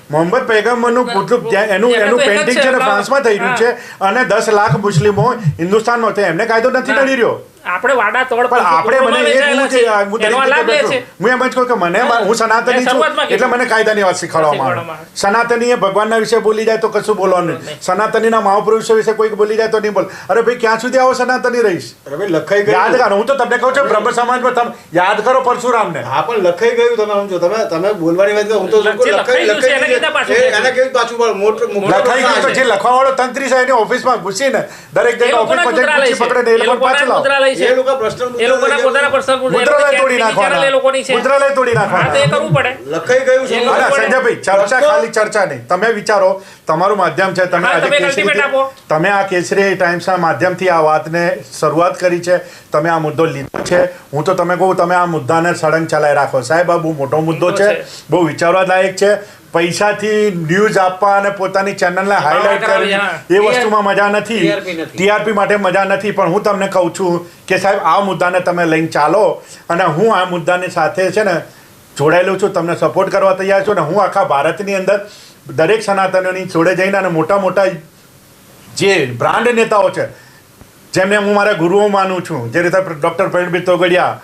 મોહમ્મદ પૈગંબરનું પુતળું એનું પેઇન્ટિંગ છે ને ફ્રાન્સમાં થઈ રહ્યું છે, અને 10 લાખ મુસ્લિમો હિન્દુસ્તાનમાં છે, એમને કાયદો નથી નડી રહ્યો. આપણે વાડા તોડ પણ આપણે મને એ હું જે હું દરેક એનો જગ્યાએ લાભ લે બેઠો. છે. હું એમ જ કહું કે મને હું સનાતની મેં છું શરૂઆતમાં એટલે કીધું. મને કાયદાની વાત શીખવાડવામાં આવે. શીખવાડવામાં આવે. સનાતની એ ભગવાનના વિશે બોલી જાય તો કશું બોલવાનું નહીં. સનાતનીના મહાપુરુષો વિશે કોઈક બોલી જાય તો નહીં બોલ. અરે ભાઈ ક્યાં સુધી આવો સનાતની રહીશ? અરે ભાઈ લખાઈ યાદ ગયું. કરો, હું તો તમને કહું છું બ્રહ્મ સમાજમાં તમે યાદ કરો પરશુરામને. હા પણ લખાઈ ગયું, તમે સમજો. તમે બોલવાની વાત કરો, હું તો જે લખાઈ ગયું છે એને કીધા પાછું. એને કેવું પાછું બોલ, મોટું લખાઈ ગયું તો જે લખવાવાળો તંત્રી છે એની ઓફિસમાં ઘૂસીને દરેક એ જગ્યાએ લોકોના ઓફિસમાં જઈને મુદ્રાલય પૂછી પકડે ને છે. એ એ લોકો પાછળ લાવો. મુદ્રાલય છે. એ લોકો પ્રશ્ન એ લોકોના પોતાના personal મુદ્રાલય તોડી ચેનલ એ લોકોની છે. મુદ્રાલય તોડી હા, તો એ નાખવાના. કરવું પડે. લખાઈ ગયું છે. એ લોકો- અરે સંજયભાઈ, ચર્ચા ખાલી ચર્ચા નહીં. તમે વિચારો, તમારું માધ્યમ છે, તમે હા, આજે તમે કેસરી ultimate આપો. તમે આ કેસરી ટાઈમ્સના માધ્યમથી આ વાતને શરૂઆત કરી છે, તમે આ મુદ્દો લીધો છે. હું તો તમે કહું, તમે આ મુદ્દાને સળંગ ચલાવી રાખો. સાહેબ, આ બહુ મોટો મુદ્દો મુદ્દો છે, છે. બહુ વિચારવા લાયક છે. પૈસાથી ન્યૂઝ આપવા અને પોતાની ચેનલને હાઇલાઇટ કરવી હા. એ વસ્તુમાં મજા નથી. TRP નથી. ટીઆરપી માટે મજા નથી. પણ હું તમને કહું છું કે સાહેબ, આ મુદ્દાને તમે લઈને ચાલો અને હું આ મુદ્દાની સાથે છે ને જોડાયેલું છું, તમને સપોર્ટ કરવા તૈયાર છું. અને હું આખા ભારતની અંદર દરેક સનાતનોની જોડે જઈને અને મોટા મોટા જે બ્રાન્ડ નેતાઓ છે જેમને હું મારા ગુરુઓ માનું છું, જે રીતે ડૉક્ટર પ્રવીણભાઈ તોગડિયા,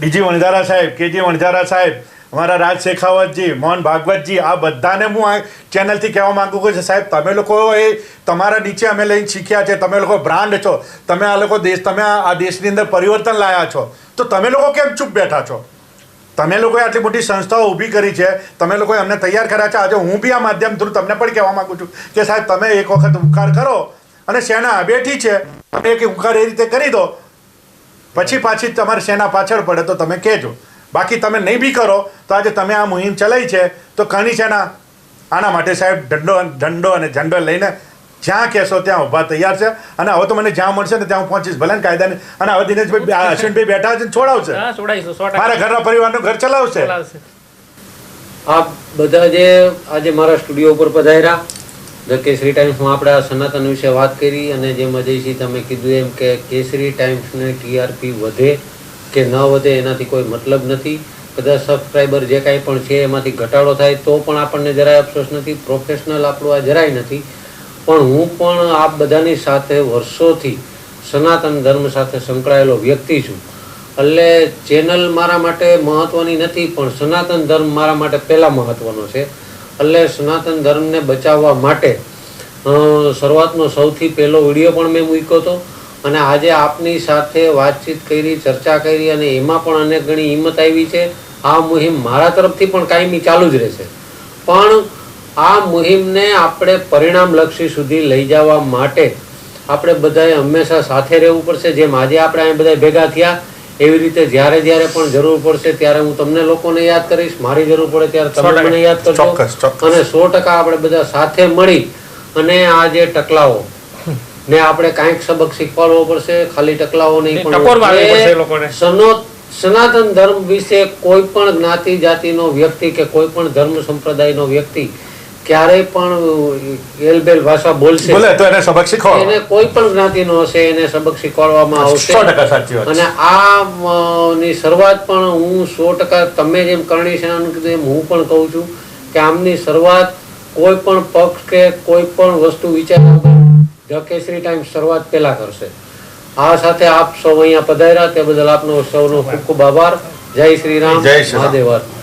ડીજી વણઝારા સાહેબ, કેજી વણઝારા સાહેબ, અમારા રાજ શેખાવતજી, મોહન ભાગવતજી, આ બધાને હું આ ચેનલથી કહેવા માંગુ છું કે સાહેબ, તમે લોકો એ તમારા નીચે અમે લઈને શીખ્યા છે. તમે લોકો બ્રાન્ડ છો. તમે આ લોકો તમે આ દેશની અંદર પરિવર્તન લાયા છો. તો તમે લોકો કેમ ચૂપ બેઠા છો? તમે લોકોએ આટલી મોટી સંસ્થાઓ ઊભી કરી છે, તમે લોકોએ અમને તૈયાર કર્યા છે. આજે હું બી આ માધ્યમ થ્રુ તમને પણ કહેવા માંગુ છું કે સાહેબ, તમે એક વખત ઉકાર કરો અને સેના બેઠી છે, તમે એક ઉકાર એ રીતે કરી દો, પછી પાછી તમારી સેના પાછળ પડે તો તમે કહેજો. બાકી તમે નહીં બી કરો તો આજે તમે આ મુહિમ ચલાવી છે તો ઘણી સેના આના માટે સાહેબ દંડો અને ઝંડો લઈને જ્યાં કહેશો ત્યાં ઊભા તૈયાર છે. અને હવે તો મને જ્યાં મળશે ને ત્યાં હું પહોંચીશ, ભલે ને કાયદાને. અને હવે દિનેશભાઈ, અશ્વિનભાઈ બેઠા છે ને છોડાવશે, હા, છોડાઈશું 100%. મારા ઘરના પરિવારનું ઘર ચલાવશે. ચલાવશે. આપ બધા જે આજે મારા સ્ટુડિયો ઉપર પધાર્યા, ધ કેસરી ટાઈમ્સમાં આપણે આ સનાતન વિશે વાત કરી. અને જેમ અજયસિંહ તમે કીધું એમ કે કેસરી ટાઈમ્સને ટીઆરપી વધે કે ન વધે એનાથી કોઈ મતલબ નથી. બધા સબસ્ક્રાઈબર જે કાંઈ પણ છે એમાંથી ઘટાડો થાય તો પણ આપણને જરાય અફસોસ નથી. પ્રોફેશનલ આપણું આ જરાય નથી. પણ હું પણ આ બધાની સાથે વર્ષોથી સનાતન ધર્મ સાથે સંકળાયેલો વ્યક્તિ છું. એટલે ચેનલ મારા માટે મહત્ત્વની નથી, પણ સનાતન ધર્મ મારા માટે પહેલાં મહત્ત્વનો છે. એટલે સનાતન ધર્મને બચાવવા માટે શરૂઆતનો સૌથી પહેલો વિડીયો પણ મેં મૂક્યો હતો. અને આજે આપની સાથે વાતચીત કરી, ચર્ચા કરી, અને એમાં પણ અનેક ઘણી હિંમત આવી છે. આ મુહિમ મારા તરફથી પણ કાયમી ચાલુ જ રહેશે. પણ આ મુહિમને આપણે પરિણામલક્ષી સુધી લઈ જવા માટે આપણે બધાએ હંમેશા સાથે રહેવું પડશે. જેમ આજે આપણે અહીં બધા ભેગા થયા, એવી રીતે જ્યારે જ્યારે પણ જરૂર પડશે ત્યારે હું તમને લોકોને યાદ કરીશ, મારી જરૂર પડે ત્યારે તમે મને યાદ કરજો. ચોક્કસ, ચોક્કસ. અને 100% આપણે બધા સાથે મળી અને આ જે ટકલાઓ ને આપણે કાંઈક સબક શીખવાડવો પડશે. ખાલી ટકલાઓ નહીં, ટકોર મારવી પડશે એ લોકોને. સનાતન ધર્મ વિશે કોઈ પણ જ્ઞાતિ જાતિનો વ્યક્તિ કે કોઈ પણ ધર્મ સંપ્રદાયનો વ્યક્તિ ક્યારેય પણ એલબેલ ભાષા બોલશે બોલે તો એને સબક શીખવાડો. એને કોઈ પણ જ્ઞાતિનો હશે એને સબક શીખવાડવામાં આવશે. 100% સાચી વાત છે. અને આ ની શરૂઆત પણ હું 100% તમે જેમ કરણી સેનાનું કીધું એમ હું પણ કહું છું કે આમની શરૂઆત કોઈ પણ પક્ષ કે કોઈ પણ વસ્તુ વિચાર્યા વગર ધ કેસરી ટાઈમ્સ શરૂઆત પહેલા કરશે. આ સાથે આપ સૌ અહીંયા પધાર્યા તે બદલ આપનો સૌનો ખૂબ ખૂબ આભાર. જય શ્રી રામ, જય શ્રી રામ. મહાદેવ.